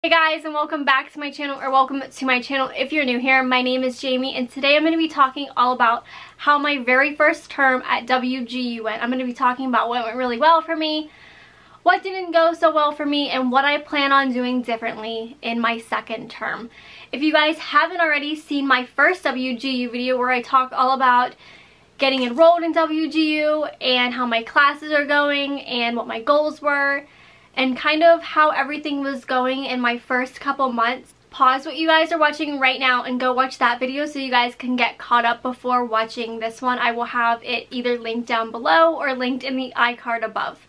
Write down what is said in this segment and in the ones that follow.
Hey guys, and welcome back to my channel, or welcome to my channel if you're new here. My name is Jamie, and today I'm going to be talking all about how my very first term at WGU went. I'm going to be talking about what went really well for me, what didn't go so well for me, and what I plan on doing differently in my second term. If you guys haven't already seen my first WGU video where I talk all about getting enrolled in WGU and how my classes are going and what my goals were, and kind of how everything was going in my first couple months, pause what you guys are watching right now and go watch that video so you guys can get caught up before watching this one. I will have it either linked down below or linked in the iCard above.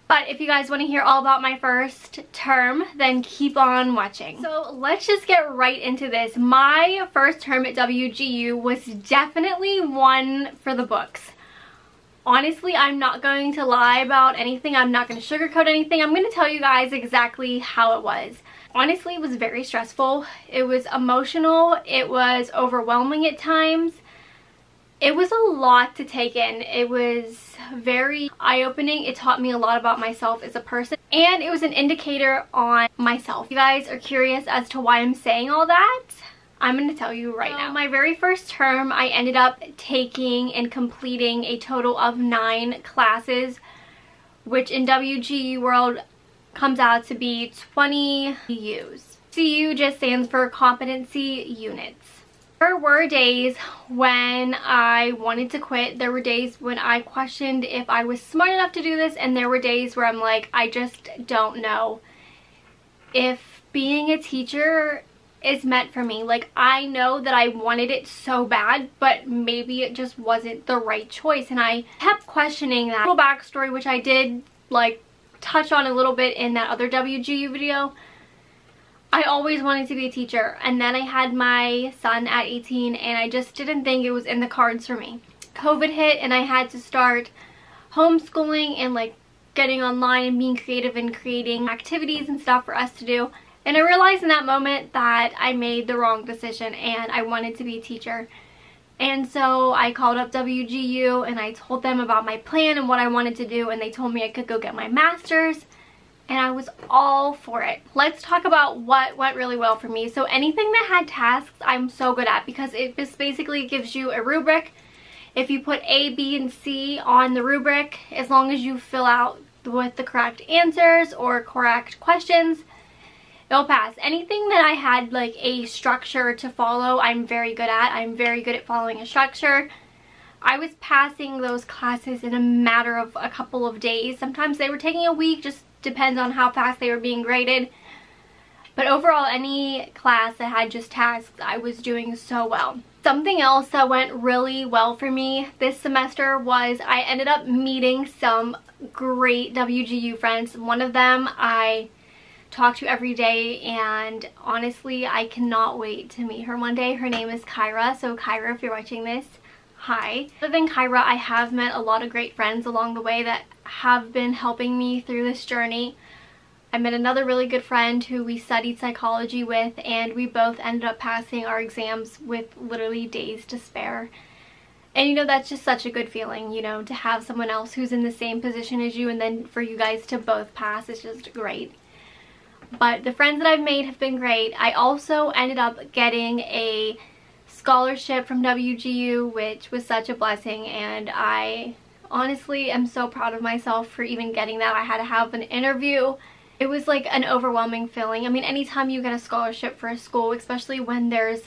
But if you guys want to hear all about my first term, then keep on watching. So let's just get right into this. My first term at WGU was definitely one for the books. Honestly, I'm not going to lie about anything. I'm not going to sugarcoat anything. I'm going to tell you guys exactly how it was. Honestly, it was very stressful. It was emotional. It was overwhelming at times. It was a lot to take in. It was very eye-opening. It taught me a lot about myself as a person, and it was an indicator on myself. If you guys are curious as to why I'm saying all that, I'm going to tell you right now. My very first term, I ended up taking and completing a total of 9 classes, which in WGU world comes out to be 20 CUs. CU just stands for competency units. There were days when I wanted to quit. There were days when I questioned if I was smart enough to do this, and there were days where I'm like, I just don't know if being a teacher is meant for me. Like, I know that I wanted it so bad, but maybe it just wasn't the right choice, and I kept questioning that. Little backstory, which I did like touch on a little bit in that other WGU video. I always wanted to be a teacher, and then I had my son at 18 and I just didn't think it was in the cards for me. COVID hit and I had to start homeschooling and like getting online and being creative and creating activities and stuff for us to do. And I realized in that moment that I made the wrong decision and I wanted to be a teacher. And so I called up WGU and I told them about my plan and what I wanted to do, and they told me I could go get my master's, and I was all for it. Let's talk about what went really well for me. So anything that had tasks, I'm so good at, because it just basically gives you a rubric. If you put A, B, and C on the rubric, as long as you fill out with the correct answers or correct questions, it'll pass. Anything that I had like a structure to follow, I'm very good at. I'm very good at following a structure. I was passing those classes in a matter of a couple of days. Sometimes they were taking a week, just depends on how fast they were being graded. But overall, any class that had just tasks, I was doing so well. Something else that went really well for me this semester was I ended up meeting some great WGU friends. One of them I talk to every day, and honestly I cannot wait to meet her one day. Her name is Kyra. So Kyra, if you're watching this, hi. Other than Kyra, I have met a lot of great friends along the way that have been helping me through this journey. I met another really good friend who we studied psychology with, and we both ended up passing our exams with literally days to spare. And you know, that's just such a good feeling, you know, to have someone else who's in the same position as you, and then for you guys to both pass is just great. But the friends that I've made have been great. I also ended up getting a scholarship from WGU, which was such a blessing, and I honestly am so proud of myself for even getting that. I had to have an interview. It was like an overwhelming feeling. I mean, anytime you get a scholarship for a school, especially when there's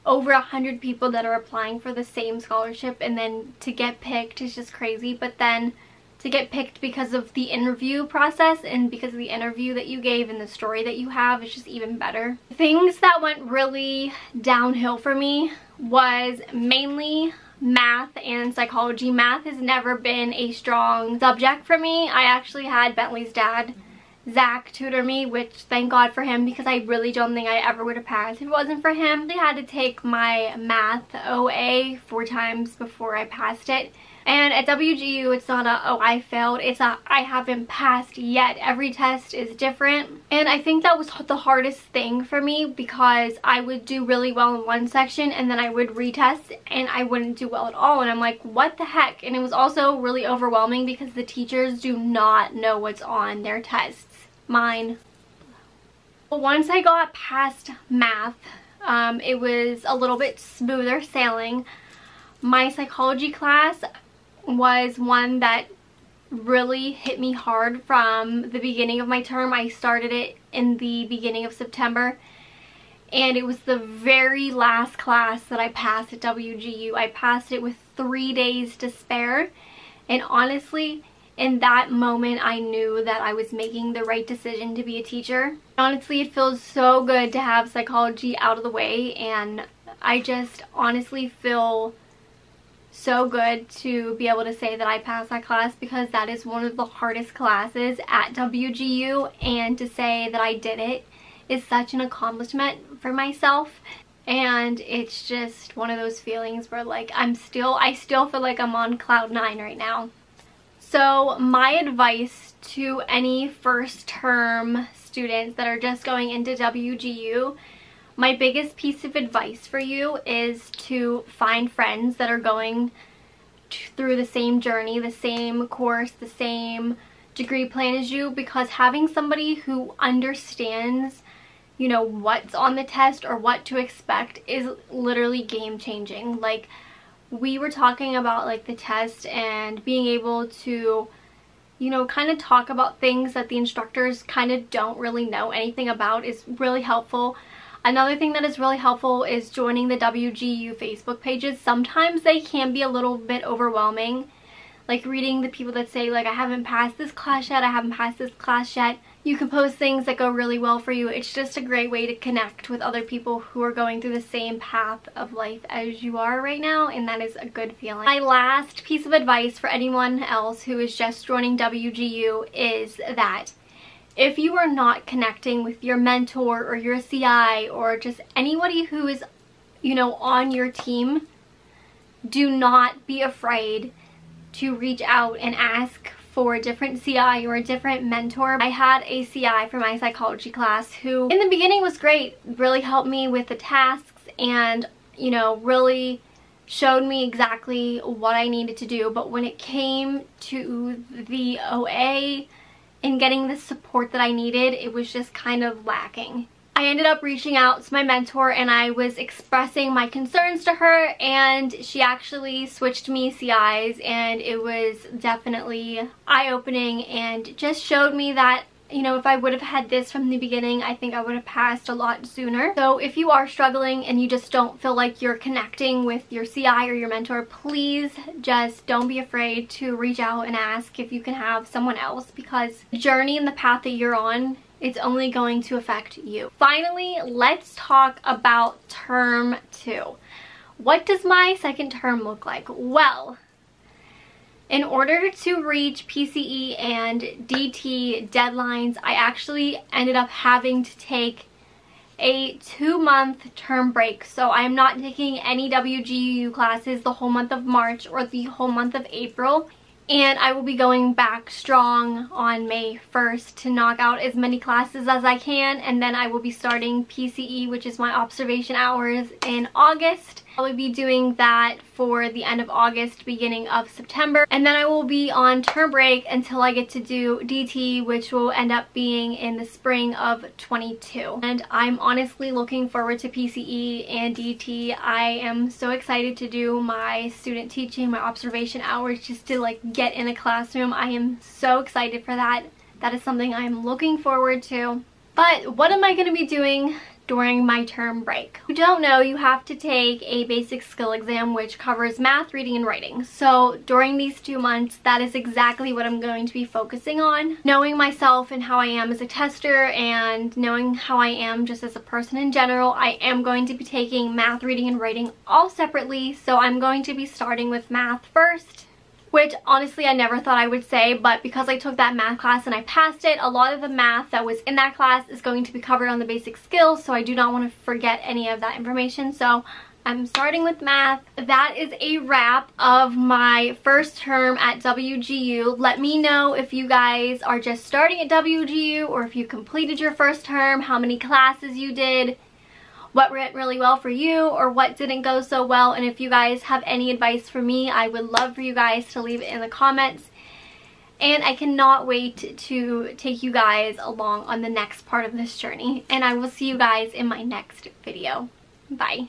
over 100 people that are applying for the same scholarship, and then to get picked is just crazy. But then to get picked because of the interview process and because of the interview that you gave and the story that you have is just even better. Things that went really downhill for me was mainly math and psychology. Math has never been a strong subject for me. I actually had Bentley's dad, Zach, tutor me, which thank God for him, because I really don't think I ever would have passed if it wasn't for him. I had to take my math OA 4 times before I passed it. And at WGU, it's not a, oh, I failed. It's a, I haven't passed yet. Every test is different. And I think that was the hardest thing for me, because I would do really well in one section and then I would retest and I wouldn't do well at all. And I'm like, what the heck? And it was also really overwhelming because the teachers do not know what's on their tests. Mine But once I got past math, it was a little bit smoother sailing. My psychology class was one that really hit me hard from the beginning of my term. I started it in the beginning of September, and it was the very last class that I passed at WGU. I passed it with 3 days to spare, and honestly, in that moment, I knew that I was making the right decision to be a teacher. Honestly, it feels so good to have psychology out of the way, and I just honestly feel so good to be able to say that I passed that class, because that is one of the hardest classes at WGU, and to say that I did it is such an accomplishment for myself. And it's just one of those feelings where like I still feel like I'm on cloud 9 right now. So my advice to any first term students that are just going into WGU, my biggest piece of advice for you is to find friends that are going through the same journey, the same course, the same degree plan as you, because having somebody who understands, you know, what's on the test or what to expect is literally game changing. Like, we were talking about like the test and being able to, you know, kind of talk about things that the instructors kind of don't really know anything about is really helpful. Another thing that is really helpful is joining the WGU Facebook pages. Sometimes they can be a little bit overwhelming. Like reading the people that say like, I haven't passed this class yet, I haven't passed this class yet. You can post things that go really well for you. It's just a great way to connect with other people who are going through the same path of life as you are right now, and that is a good feeling. My last piece of advice for anyone else who is just joining WGU is that if you are not connecting with your mentor or your CI or just anybody who is, you know, on your team, do not be afraid to reach out and ask for a different CI or a different mentor. I had a CI for my psychology class who in the beginning was great, really helped me with the tasks and, you know, really showed me exactly what I needed to do. But when it came to the OA and getting the support that I needed, it was just kind of lacking. I ended up reaching out to my mentor and I was expressing my concerns to her, and she actually switched me CIs, and it was definitely eye-opening and just showed me that, you know, if I would have had this from the beginning, I think I would have passed a lot sooner. So if you are struggling and you just don't feel like you're connecting with your CI or your mentor, please just don't be afraid to reach out and ask if you can have someone else, because the journey and the path that you're on, it's only going to affect you. Finally, let's talk about term 2. What does my second term look like? Well, in order to reach PCE and DT deadlines, I actually ended up having to take a 2-month term break. So I'm not taking any WGU classes the whole month of March or the whole month of April. And I will be going back strong on May 1st to knock out as many classes as I can, and then I will be starting PCE, which is my observation hours, in August. I will be doing that for the end of August, beginning of September, and then I will be on term break until I get to do DT, which will end up being in the spring of 22. And I'm honestly looking forward to PCE and DT. I am so excited to do my student teaching, my observation hours, just to like get in a classroom. I am so excited for that. That is something I'm looking forward to. But what am I going to be doing during my term break? If you don't know, you have to take a basic skill exam which covers math, reading, and writing. So during these 2 months, that is exactly what I'm going to be focusing on. Knowing myself and how I am as a tester, and knowing how I am just as a person in general, I am going to be taking math, reading, and writing all separately. So I'm going to be starting with math first, which honestly I never thought I would say, but because I took that math class and I passed it, a lot of the math that was in that class is going to be covered on the basic skills, so I do not want to forget any of that information. So I'm starting with math. That is a wrap of my first term at WGU. Let me know if you guys are just starting at WGU or if you completed your first term, how many classes you did, what went really well for you or what didn't go so well. And if you guys have any advice for me, I would love for you guys to leave it in the comments. And I cannot wait to take you guys along on the next part of this journey. And I will see you guys in my next video. Bye.